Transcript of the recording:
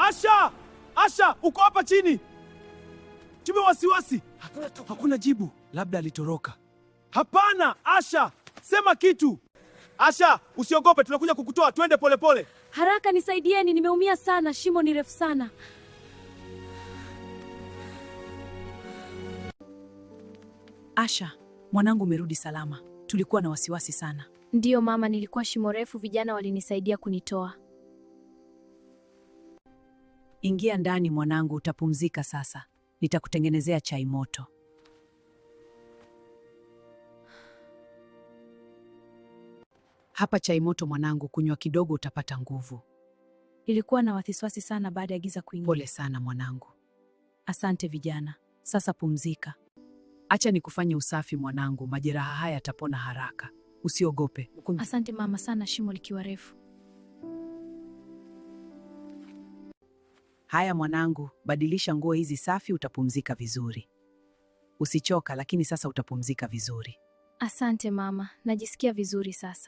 Asha! Asha, uko hapa chini. Tume wasiwasi. Hakuna jibu. Labda alitoroka. Hapana, Asha! Sema kitu. Asha, usiogope, tunakuja kukutoa. Twende polepole. Haraka nisaidieni, nimeumia sana, shimo ni refu sana. Asha, mwanangu umerudi salama. Tulikuwa na wasiwasi sana. Ndiyo mama, nilikuwa shimo refu, vijana walinisaidia kunitoa. Ingia ndani mwanangu, utapumzika sasa. Nitakutengenezea chai moto. Hapa chai moto mwanangu, kunywa kidogo utapata nguvu. Nilikuwa na wasiwasi sana baada ya giza kuingia. Pole sana mwanangu. Asante vijana. Sasa pumzika. Acha nikufanye usafi mwanangu, majeraha haya yatapona haraka. Usiogope. Asante mama sana, shimo likiwa refu. Haya mwanangu, badilisha nguo hizi safi, utapumzika vizuri. Usichoka, lakini sasa utapumzika vizuri. Asante mama, najisikia vizuri sasa.